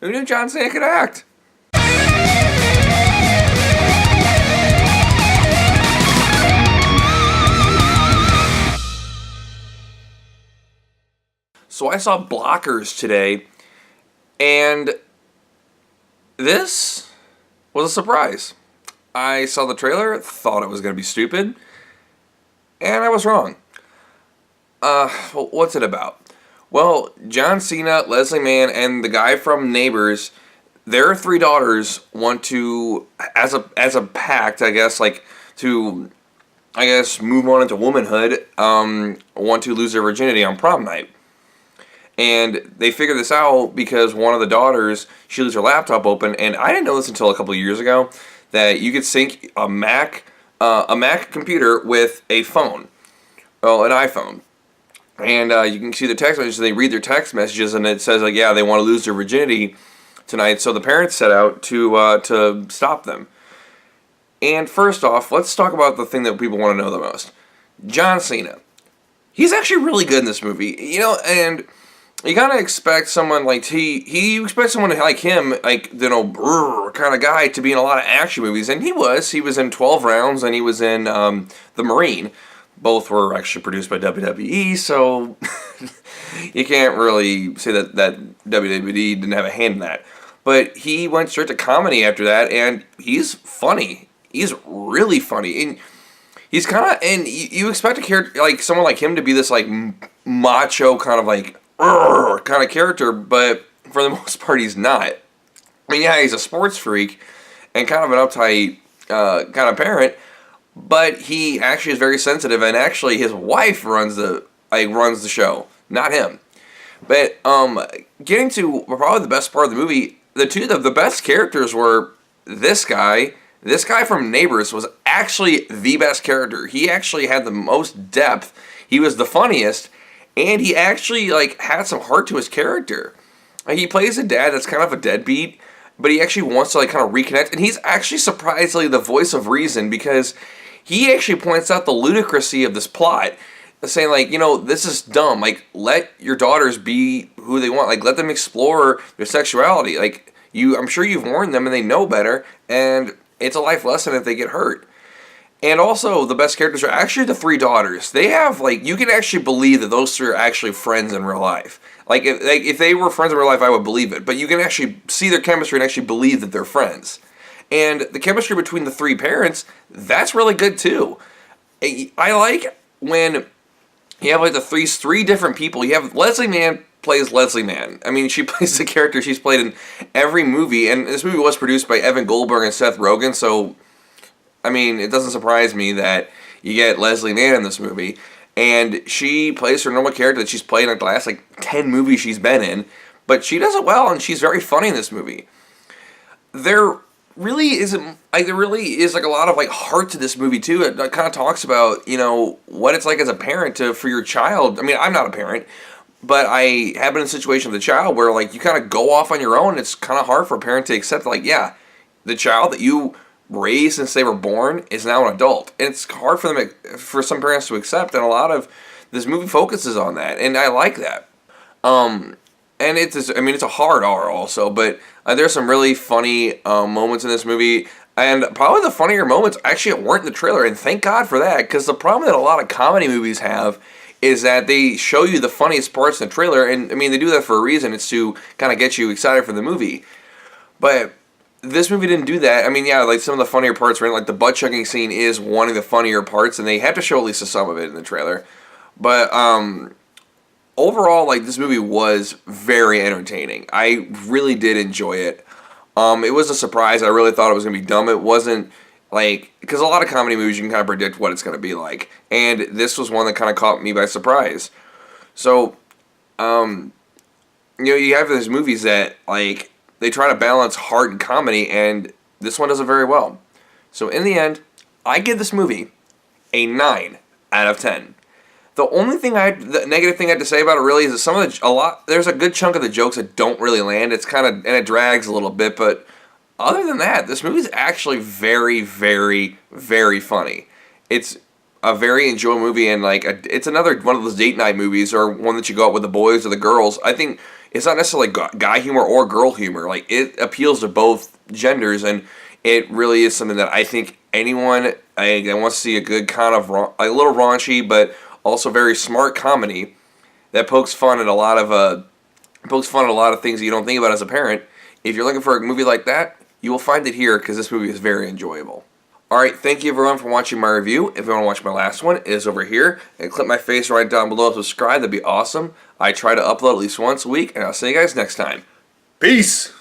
Who knew John Cena could act? So I saw Blockers today, and this was a surprise. I saw the trailer, thought it was going to be stupid, and I was wrong. What's it about? Well, John Cena, Leslie Mann, and the guy from Neighbors, their three daughters want to, as a pact, I guess, move on into womanhood, want to lose their virginity on prom night. And they figure this out because one of the daughters, she leaves her laptop open, and I didn't know this until a couple of years ago, that you could sync a Mac computer with a phone, well, an iPhone. And you can see the text messages, they read their text messages, and it says, like, yeah, they want to lose their virginity tonight, so the parents set out to stop them. And first off, let's talk about the thing that people want to know the most. John Cena. He's actually really good in this movie, and you kind of expect someone like you expect someone like him, kind of guy to be in a lot of action movies, and he was in 12 Rounds, and he was in The Marine. Both were actually produced by WWE, so you can't really say that WWE didn't have a hand in that. But he went straight to comedy after that, and he's funny. He's really funny, and he's kind of, and you expect a character like someone like him to be this like macho kind of character, but for the most part, he's not. I mean, yeah, he's a sports freak and kind of an uptight kind of parent, but he actually is very sensitive, and actually his wife runs the show, not him. But getting to probably the best part of the movie, the best characters were this guy. This guy from Neighbors was actually the best character. He actually had the most depth. He was the funniest, and he actually had some heart to his character. He plays a dad that's kind of a deadbeat, but he actually wants to kind of reconnect, and he's actually surprisingly the voice of reason, because he actually points out the ludicrousy of this plot, saying this is dumb. Let your daughters be who they want. Let them explore their sexuality. I'm sure you've warned them, and they know better, and it's a life lesson if they get hurt. And also, the best characters are actually the three daughters. They have, you can actually believe that those three are actually friends in real life. If they were friends in real life, I would believe it. But you can actually see their chemistry and actually believe that they're friends. And the chemistry between the three parents, that's really good too. I like when you have the three different people. You have Leslie Mann plays Leslie Mann. I mean, she plays the character she's played in every movie. And this movie was produced by Evan Goldberg and Seth Rogen, so I mean, it doesn't surprise me that you get Leslie Mann in this movie, and she plays her normal character that she's played in the last 10 movies she's been in, but she does it well, and she's very funny in this movie. There really is a lot of heart to this movie too. It kind of talks about what it's like as a parent for your child. I mean, I'm not a parent, but I have been in a situation with a child where you kind of go off on your own. It's kind of hard for a parent to accept the child that you raised since they were born is now an adult, and it's hard for some parents to accept, and a lot of this movie focuses on that, and I like that. And it's a hard R also, but there's some really funny moments in this movie, and probably the funnier moments actually weren't in the trailer, and thank God for that, because the problem that a lot of comedy movies have is that they show you the funniest parts in the trailer, and I mean, they do that for a reason. It's to kind of get you excited for the movie, but this movie didn't do that. I mean, yeah, some of the funnier parts were in, the butt-chugging scene is one of the funnier parts, and they had to show at least some of it in the trailer. But overall, this movie was very entertaining. I really did enjoy it. It was a surprise. I really thought it was going to be dumb. It wasn't, because a lot of comedy movies, you can kind of predict what it's going to be like. And this was one that kind of caught me by surprise. So, you have these movies that, they try to balance heart and comedy, and this one does it very well. So in the end, I give this movie a 9 out of 10. The negative thing I had to say about it really is that there's a good chunk of the jokes that don't really land. It's and it drags a little bit, but other than that, this movie is actually very, very, very funny. It's a very enjoyable movie, and it's another one of those date night movies, or one that you go out with the boys or the girls. I think It's not necessarily guy humor or girl humor. Like, it appeals to both genders, and it really is something that I think anyone wants to see a good kind of a little raunchy, but also very smart comedy that pokes fun at a lot of things that you don't think about as a parent. If you're looking for a movie like that, you will find it here because this movie is very enjoyable. Alright, thank you everyone for watching my review. If you want to watch my last one, it is over here. And click my face right down below and subscribe, that'd be awesome. I try to upload at least once a week, and I'll see you guys next time. Peace!